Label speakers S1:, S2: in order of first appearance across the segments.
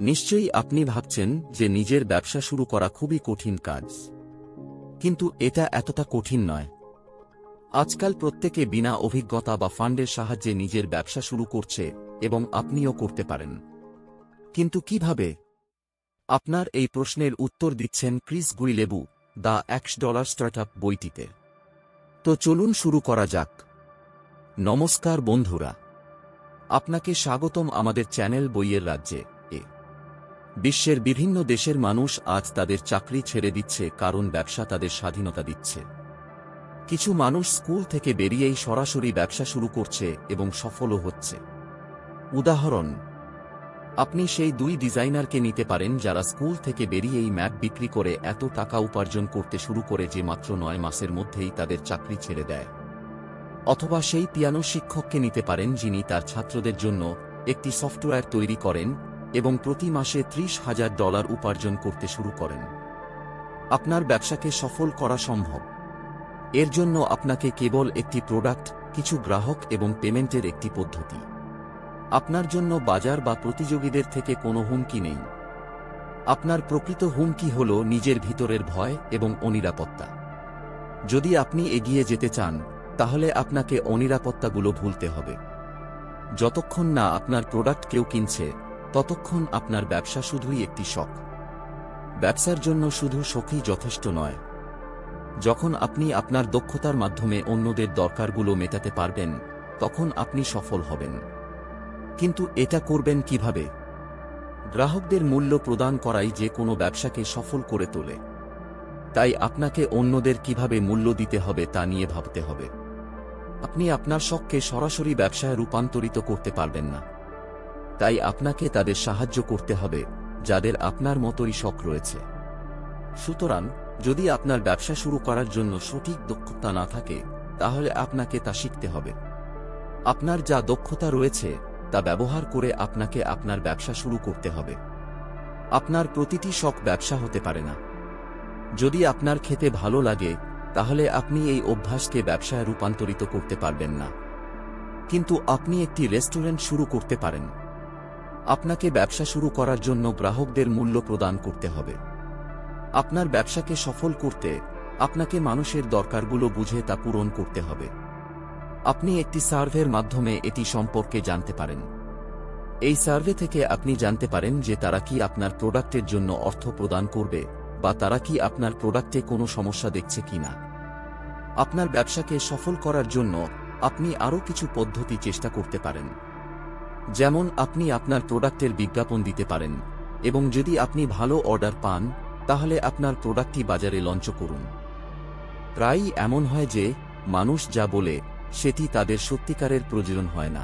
S1: নিশ্চয়ই আপনি ভাবছেন যে নিজের ব্যবসা শুরু করা খুবই কঠিন কাজ, কিন্তু এটা এতটা কঠিন নয়। আজকাল প্রত্যেকে বিনা অভিজ্ঞতা বা ফান্ডের সাহায্যে নিজের ব্যবসা শুরু করছে এবং আপনিও করতে পারেন। কিন্তু কিভাবে? আপনার এই প্রশ্নের উত্তর দিচ্ছেন ক্রিস গুইলেবু দ্য $1 স্টার্টআপ বইটিতে। তো চলুন শুরু করা যাক। নমস্কার বন্ধুরা, আপনাকে স্বাগতম আমাদের চ্যানেল বইয়ের রাজ্যে। বিশ্বের বিভিন্ন দেশের মানুষ আজ তাদের চাকরি ছেড়ে দিচ্ছে কারণ ব্যবসা তাদের স্বাধীনতা দিচ্ছে। কিছু মানুষ স্কুল থেকে বেরিয়েই সরাসরি ব্যবসা শুরু করছে এবং সফলও হচ্ছে। উদাহরণ, আপনি সেই 2 ডিজাইনারকে নিতে পারেন যারা স্কুল থেকে বেরিয়েই ম্যাক বিক্রি করে এত টাকা উপার্জন করতে শুরু করে যে মাত্র 9 মাসের মধ্যেই তাদের চাকরি ছেড়ে দেয়। অথবা সেই পিয়ানো শিক্ষককে নিতে পারেন যিনি তার ছাত্রদের জন্য একটি সফটওয়্যার তৈরি করেন এবং প্রতি মাসে $30,000 উপার্জন করতে শুরু করেন। আপনার ব্যবসাকে সফল করা সম্ভব। এর জন্য আপনাকে কেবল একটি প্রোডাক্ট, কিছু গ্রাহক এবং পেমেন্টের একটি পদ্ধতি। আপনার জন্য বাজার বা প্রতিযোগীদের থেকে কোনো হুমকি নেই। আপনার প্রকৃত হুমকি হল নিজের ভিতরের ভয় এবং অনিরাপত্তা। যদি আপনি এগিয়ে যেতে চান, তাহলে আপনাকে অনিরাপত্তাগুলো ভুলতে হবে। যতক্ষণ না আপনার প্রোডাক্ট কেউ কিনছে, ততক্ষণ আপনার ব্যবসা শুধুই একটি শখ। ব্যবসার জন্য শুধু শখই যথেষ্ট নয়। যখন আপনি আপনার দক্ষতার মাধ্যমে অন্যদের দরকারগুলো মেটাতে পারবেন, তখন আপনি সফল হবেন। কিন্তু এটা করবেন কিভাবে? গ্রাহকদের মূল্য প্রদান করাই যে কোনো ব্যবসাকে সফল করে তোলে। তাই আপনাকে অন্যদের কিভাবে মূল্য দিতে হবে তা নিয়ে ভাবতে হবে। আপনি আপনার শখকে সরাসরি ব্যবসায় রূপান্তরিত করতে পারবেন না। তাই আপনাকে তাদের সাহায্য করতে হবে যাদের আপনার মতোই শখ রয়েছে। সুতরাং, যদি আপনার ব্যবসা শুরু করার জন্য সঠিক দক্ষতা না থাকে, তাহলে আপনাকে তা শিখতে হবে। আপনার যা দক্ষতা রয়েছে তা ব্যবহার করে আপনাকে আপনার ব্যবসা শুরু করতে হবে। আপনার প্রতিটি শখ ব্যবসা হতে পারে না। যদি আপনার খেতে ভালো লাগে, তাহলে আপনি এই অভ্যাসকে ব্যবসায় রূপান্তরিত করতে পারবেন না। কিন্তু আপনি একটি রেস্টুরেন্ট শুরু করতে পারেন। আপনাকে ব্যবসা শুরু করার জন্য গ্রাহকদের মূল্য প্রদান করতে হবে। আপনার ব্যবসাকে সফল করতে আপনাকে মানুষের দরকারগুলো বুঝে তা পূরণ করতে হবে। আপনি একটি সার্ভের মাধ্যমে এটি সম্পর্কে জানতে পারেন। এই সার্ভে থেকে আপনি জানতে পারেন যে তারা কি আপনার প্রোডাক্টের জন্য অর্থ প্রদান করবে বা তারা কি আপনার প্রোডাক্টে কোনো সমস্যা দেখছে কিনা। আপনার ব্যবসাকে সফল করার জন্য আপনি আরও কিছু পদ্ধতি চেষ্টা করতে পারেন। যেমন, আপনি আপনার প্রোডাক্টের বিজ্ঞাপন দিতে পারেন এবং যদি আপনি ভালো অর্ডার পান, তাহলে আপনার প্রোডাক্টটি বাজারে লঞ্চ করুন। প্রায়ই এমন হয় যে মানুষ যা বলে সেটি তাদের সত্যিকারের প্রয়োজন হয় না।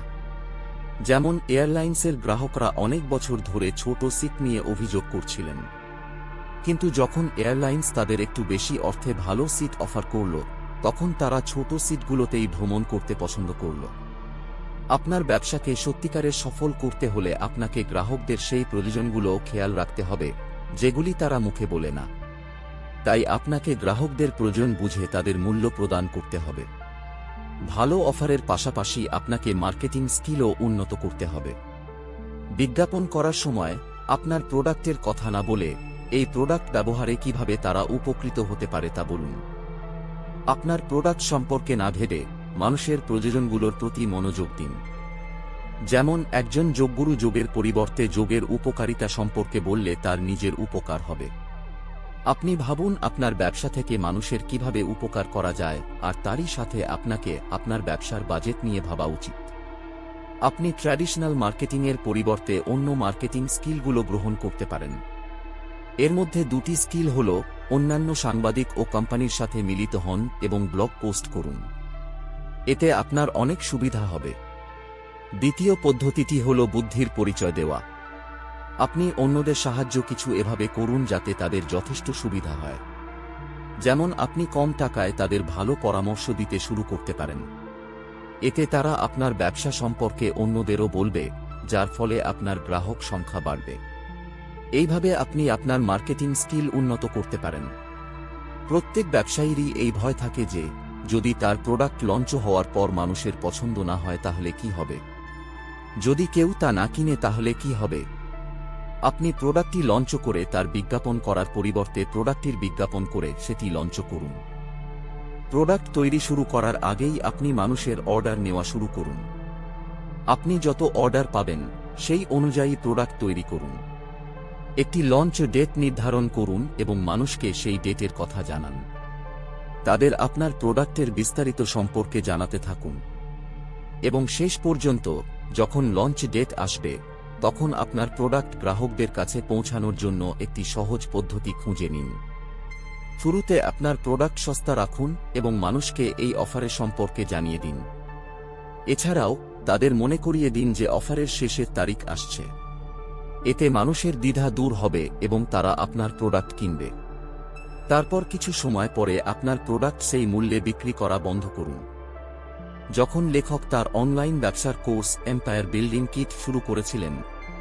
S1: যেমন, এয়ারলাইন্সের গ্রাহকরা অনেক বছর ধরে ছোট সিট নিয়ে অভিযোগ করছিলেন। কিন্তু যখন এয়ারলাইন্স তাদের একটু বেশি অর্থে ভালো সিট অফার করল, তখন তারা ছোট সিটগুলোতেই ভ্রমণ করতে পছন্দ করল। আপনার ব্যবসাকে সত্যিকারের সফল করতে হলে আপনাকে গ্রাহকদের সেই প্রয়োজনগুলো খেয়াল রাখতে হবে যেগুলি তারা মুখে বলে না। তাই আপনাকে গ্রাহকদের প্রয়োজন বুঝে তাদের মূল্য প্রদান করতে হবে। ভালো অফারের পাশাপাশি আপনাকে মার্কেটিং স্কিলও উন্নত করতে হবে। বিজ্ঞাপন করার সময় আপনার প্রোডাক্টের কথা না বলে এই প্রোডাক্ট ব্যবহারে কিভাবে তারা উপকৃত হতে পারে তা বলুন। আপনার প্রোডাক্ট সম্পর্কে না ভেবে মানুষের প্রয়োজনগুলোর প্রতি মনোযোগ দিন। যেমন, একজন যোগগুরু যোগের পরিবর্তে যোগের উপকারিতা সম্পর্কে বললে তার নিজের উপকার হবে। আপনি ভাবুন আপনার ব্যবসা থেকে মানুষের কিভাবে উপকার করা যায়, আর তারই সাথে আপনাকে আপনার ব্যবসার বাজেট নিয়ে ভাবা উচিত। আপনি ট্র্যাডিশনাল মার্কেটিংয়ের পরিবর্তে অন্য মার্কেটিং স্কিলগুলো গ্রহণ করতে পারেন। এর মধ্যে 2টি স্কিল হল অন্যান্য সাংবাদিক ও কোম্পানির সাথে মিলিত হন এবং ব্লগ পোস্ট করুন। এতে আপনার অনেক সুবিধা হবে। দ্বিতীয় পদ্ধতিটি হল বুদ্ধির পরিচয় দেওয়া। আপনি অন্যদের সাহায্য কিছু এভাবে করুন যাতে তাদের যথেষ্ট সুবিধা হয়। যেমন, আপনি কম টাকায় তাদের ভালো পরামর্শ দিতে শুরু করতে পারেন। এতে তারা আপনার ব্যবসা সম্পর্কে অন্যদেরও বলবে, যার ফলে আপনার গ্রাহক সংখ্যা বাড়বে। এইভাবে আপনি আপনার মার্কেটিং স্কিল উন্নত করতে পারেন। প্রত্যেক ব্যবসায়ীরই এই ভয় থাকে যে যদি তার প্রোডাক্ট লঞ্চ হওয়ার পর মানুষের পছন্দ না হয় তাহলে কি হবে? যদি কেউ তা না কিনে তাহলে কি হবে? আপনি প্রোডাক্টটি লঞ্চ করে তার বিজ্ঞাপন করার পরিবর্তে প্রোডাক্টটির বিজ্ঞাপন করে সেটি লঞ্চ করুন। প্রোডাক্ট তৈরি শুরু করার আগেই আপনি মানুষের অর্ডার নেওয়া শুরু করুন। আপনি যত অর্ডার পাবেন সেই অনুযায়ী প্রোডাক্ট তৈরি করুন। একটি লঞ্চ ডেট নির্ধারণ করুন এবং মানুষকে সেই ডেটের কথা জানান। তাদের আপনার প্রোডাক্টের বিস্তারিত সম্পর্কে জানাতে থাকুন এবং শেষ পর্যন্ত যখন লঞ্চ ডেট আসবে তখন আপনার প্রোডাক্ট গ্রাহকদের কাছে পৌঁছানোর জন্য একটি সহজ পদ্ধতি খুঁজে নিন। শুরুতে আপনার প্রোডাক্ট সস্তা রাখুন এবং মানুষকে এই অফারের সম্পর্কে জানিয়ে দিন। এছাড়াও তাদের মনে করিয়ে দিন যে অফারের শেষের তারিখ আসছে। এতে মানুষের দ্বিধা দূর হবে এবং তারা আপনার প্রোডাক্ট কিনবে। তারপর কিছু সময় পরে আপনার প্রোডাক্ট সেই মূল্যে বিক্রি করা বন্ধ করুন। যখন লেখক তার অনলাইন ব্যবসার কোর্স এম্পায়ার বিল্ডিং কিট শুরু করেছিলেন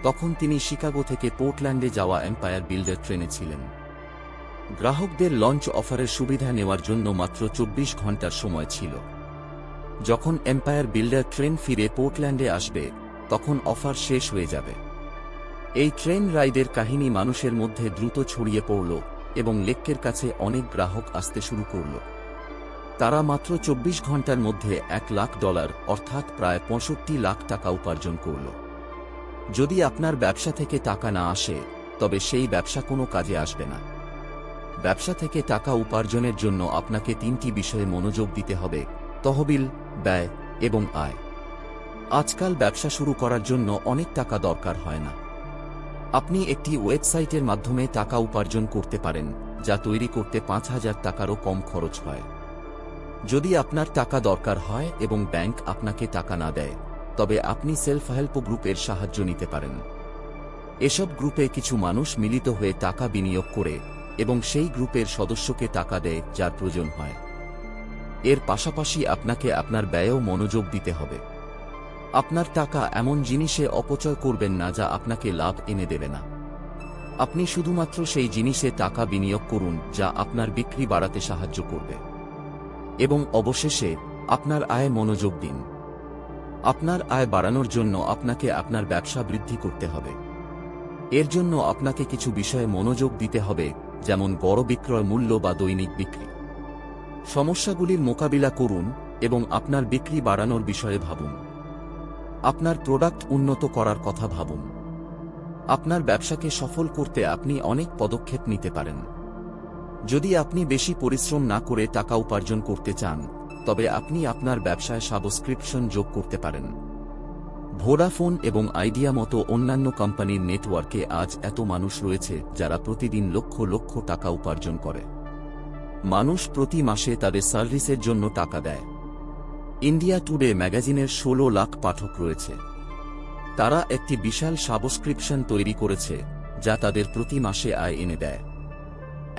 S1: তখন তিনি শিকাগো থেকে পোর্টল্যান্ডে যাওয়া এম্পায়ার বিল্ডার ট্রেনে ছিলেন। গ্রাহকদের লঞ্চ অফারের সুবিধা নেওয়ার জন্য মাত্র 24 ঘন্টার সময় ছিল। যখন এম্পায়ার বিল্ডার ট্রেন ফিরে পোর্টল্যান্ডে আসবে তখন অফার শেষ হয়ে যাবে। এই ট্রেন রাইডের কাহিনী মানুষের মধ্যে দ্রুত ছড়িয়ে পড়ল এবং লেক্কের কাছে অনেক গ্রাহক আসতে শুরু করল। তারা মাত্র 24 ঘন্টার মধ্যে $1 লাখ অর্থাৎ প্রায় 65 লাখ টাকা উপার্জন করল। যদি আপনার ব্যবসা থেকে টাকা না আসে তবে সেই ব্যবসা কোনো কাজে আসবে না। ব্যবসা থেকে টাকা উপার্জনের জন্য আপনাকে 3টি বিষয়ে মনোযোগ দিতে হবে: তহবিল, ব্যয় এবং আয়। আজকাল ব্যবসা শুরু করার জন্য অনেক টাকা দরকার হয় না। আপনি একটি ওয়েবসাইটের মাধ্যমে টাকা উপার্জন করতে পারেন যা তৈরি করতে 5,000 টাকারও কম খরচ হয়। যদি আপনার টাকা দরকার হয় এবং ব্যাংক আপনাকে টাকা না দেয় তবে আপনি সেলফ হেল্প গ্রুপের সাহায্য নিতে পারেন। এসব গ্রুপে কিছু মানুষ মিলিত হয়ে টাকা বিনিয়োগ করে এবং সেই গ্রুপের সদস্যকে টাকা দেয় যার প্রয়োজন হয়। এর পাশাপাশি আপনাকে আপনার ব্যয়েও মনোযোগ দিতে হবে। আপনার টাকা এমন জিনিসে অপচয় করবেন না যা আপনাকে লাভ এনে দেবে না। আপনি শুধুমাত্র সেই জিনিসে টাকা বিনিয়োগ করুন যা আপনার বিক্রি বাড়াতে সাহায্য করবে। এবং অবশেষে আপনার আয়ে মনোযোগ দিন। আপনার আয় বাড়ানোর জন্য আপনাকে আপনার ব্যবসা বৃদ্ধি করতে হবে। এর জন্য আপনাকে কিছু বিষয়ে মনোযোগ দিতে হবে, যেমন গড় বিক্রয় মূল্য বা দৈনিক বিক্রি। সমস্যাগুলির মোকাবিলা করুন এবং আপনার বিক্রি বাড়ানোর বিষয়ে ভাবুন। আপনার প্রোডাক্ট উন্নত করার কথা ভাবুন। আপনার ব্যবসাকে সফল করতে আপনি অনেক পদক্ষেপ নিতে পারেন। যদি আপনি বেশি পরিশ্রম না করে টাকা উপার্জন করতে চান তবে আপনি আপনার ব্যবসায় সাবস্ক্রিপশন যোগ করতে পারেন। ভোডাফোন এবং আইডিয়া মতো অন্যান্য কোম্পানির নেটওয়ার্কে আজ এত মানুষ রয়েছে যারা প্রতিদিন লক্ষ লক্ষ টাকা উপার্জন করে। মানুষ প্রতি মাসে তাদের সার্ভিসের জন্য টাকা দেয়। ইন্ডিয়া টুডে ম্যাগাজিনের 16 লাখ পাঠক রয়েছে। তারা একটি বিশাল সাবস্ক্রিপশন তৈরি করেছে যা তাদের প্রতি মাসে আয় এনে দেয়।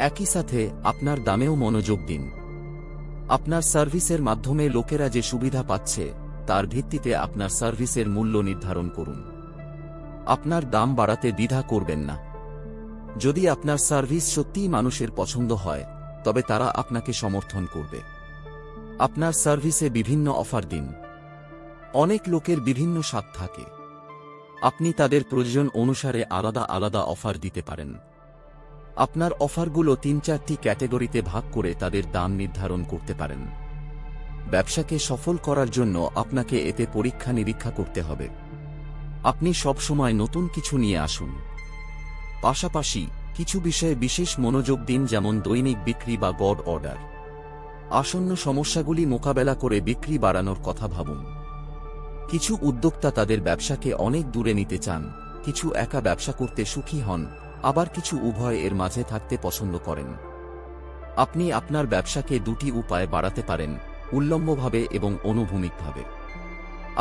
S1: একই সাথে আপনার দামেও মনোযোগ দিন। আপনার সার্ভিসের মাধ্যমে লোকেরা যে সুবিধা পাচ্ছে তার ভিত্তিতে আপনার সার্ভিসের মূল্য নির্ধারণ করুন। আপনার দাম বাড়াতে দ্বিধা করবেন না। যদি আপনার সার্ভিস সত্যিই মানুষের পছন্দ হয় তবে তারা আপনাকে সমর্থন করবে। আপনার সার্ভিসে বিভিন্ন অফার দিন। অনেক লোকের বিভিন্ন স্বাদ থাকে। আপনি তাদের প্রয়োজন অনুসারে আলাদা আলাদা অফার দিতে পারেন। আপনার অফারগুলো 3-4টি ক্যাটাগরিতে ভাগ করে তাদের দাম নির্ধারণ করতে পারেন। ব্যবসাকে সফল করার জন্য আপনাকে এতে পরীক্ষা নিরীক্ষা করতে হবে। আপনি সবসময় নতুন কিছু নিয়ে আসুন। পাশাপাশি কিছু বিষয়ে বিশেষ মনোযোগ দিন, যেমন দৈনিক বিক্রি বা গড় অর্ডার। আসন্ন সমস্যাগুলি মোকাবেলা করে বিক্রি বাড়ানোর কথা ভাবুন। কিছু উদ্যোক্তা তাদের ব্যবসাকে অনেক দূরে নিতে চান, কিছু একা ব্যবসা করতে সুখী হন, আবার কিছু উভয় এর মাঝে থাকতে পছন্দ করেন। আপনি আপনার ব্যবসাকে 2টি উপায়ে বাড়াতে পারেন, উল্লম্বভাবে এবং অনুভূমিকভাবে।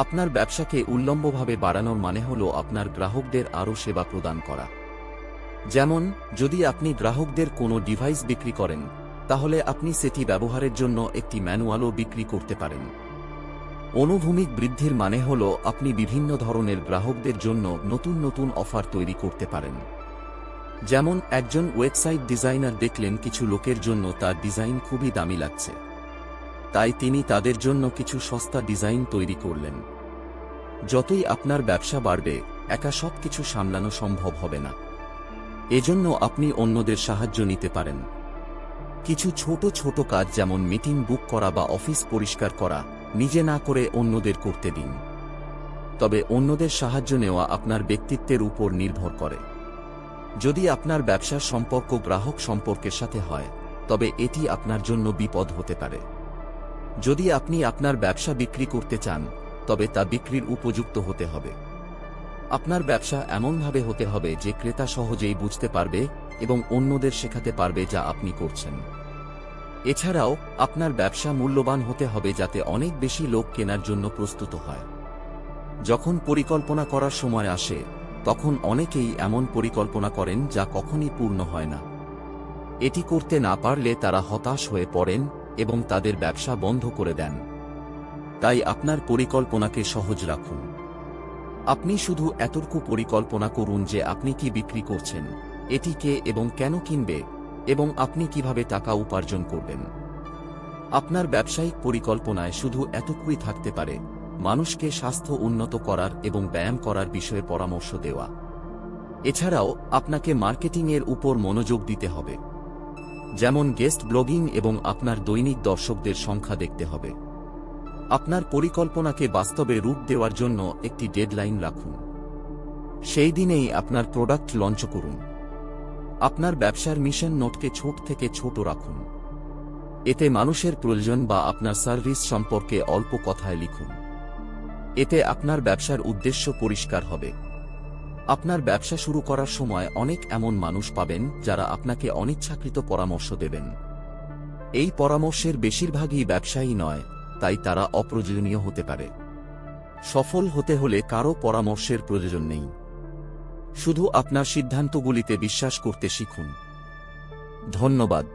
S1: আপনার ব্যবসাকে উল্লম্বভাবে বাড়ানোর মানে হল আপনার গ্রাহকদের আরও সেবা প্রদান করা। যেমন, যদি আপনি গ্রাহকদের কোনো ডিভাইস বিক্রি করেন তাহলে আপনি সেটি ব্যবহারের জন্য একটি ম্যানুয়ালও বিক্রি করতে পারেন। অনুভূমিক বৃদ্ধির মানে হল আপনি বিভিন্ন ধরনের গ্রাহকদের জন্য নতুন নতুন অফার তৈরি করতে পারেন। যেমন, একজন ওয়েবসাইট ডিজাইনার দেখলেন কিছু লোকের জন্য তার ডিজাইন খুবই দামি লাগছে, তাই তিনি তাদের জন্য কিছু সস্তা ডিজাইন তৈরি করলেন। যতই আপনার ব্যবসা বাড়বে, একা সবকিছু সামলানো সম্ভব হবে না। এজন্য আপনি অন্যদের সাহায্য নিতে পারেন। কিছু ছোট ছোট কাজ যেমন মিটিং বুক করা বা অফিস পরিষ্কার করা নিজে না করে অন্যদের করতে দিন। তবে অন্যদের সাহায্য নেওয়া আপনার ব্যক্তিত্বের উপর নির্ভর করে। যদি আপনার ব্যবসার সম্পর্ক গ্রাহক সম্পর্কের সাথে হয়, তবে এটি আপনার জন্য বিপদ হতে পারে। যদি আপনি আপনার ব্যবসা বিক্রি করতে চান, তবে তা বিক্রির উপযুক্ত হতে হবে। আপনার ব্যবসা এমনভাবে হতে হবে যে ক্রেতা সহজেই বুঝতে পারবে এবং অন্যদের শেখাতে পারবে যা আপনি করছেন। এছাড়াও আপনার ব্যবসা মূল্যবান হতে হবে যাতে অনেক বেশি লোক কেনার জন্য প্রস্তুত হয়। যখন পরিকল্পনা করার সময় আসে, তখন অনেকেই এমন পরিকল্পনা করেন যা কখনই পূর্ণ হয় না। এটি করতে না পারলে তারা হতাশ হয়ে পড়েন এবং তাদের ব্যবসা বন্ধ করে দেন। তাই আপনার পরিকল্পনাকে সহজ রাখুন। আপনি শুধু এতটুকু পরিকল্পনা করুন যে আপনি কি বিক্রি করছেন, এটি কে এবং কেন কিনবে, এবং আপনি কিভাবে টাকা উপার্জন করবেন। আপনার ব্যবসায়িক পরিকল্পনায় শুধু এতটুকুই থাকতে পারে: মানুষকে স্বাস্থ্য উন্নত করার এবং ব্যায়াম করার বিষয়ে পরামর্শ দেওয়া। এছাড়াও আপনাকে মার্কেটিংয়ের উপর মনোযোগ দিতে হবে, যেমন গেস্ট ব্লগিং, এবং আপনার দৈনিক দর্শকদের সংখ্যা দেখতে হবে। আপনার পরিকল্পনাকে বাস্তবে রূপ দেওয়ার জন্য একটি ডেডলাইন রাখুন। সেই দিনেই আপনার প্রোডাক্ট লঞ্চ করুন। আপনার ব্যবসার মিশন নোটকে ছোট থেকে ছোট রাখুন। এতে মানুষের প্রয়োজন বা আপনার সার্ভিস সম্পর্কে অল্প কথায় লিখুন। এতে আপনার ব্যবসার উদ্দেশ্য পরিষ্কার হবে। আপনার ব্যবসা শুরু করার সময় অনেক এমন মানুষ পাবেন যারা আপনাকে অনিচ্ছাকৃত পরামর্শ দেবেন। এই পরামর্শের বেশিরভাগই ব্যবসায়ী নয়, তাই তারা অপ্রয়োজনীয় হতে পারে। সফল হতে হলে কারো পরামর্শের প্রয়োজন নেই। শুধু আপনার সিদ্ধান্তগুলিতে বিশ্বাস করতে শিখুন। ধন্যবাদ।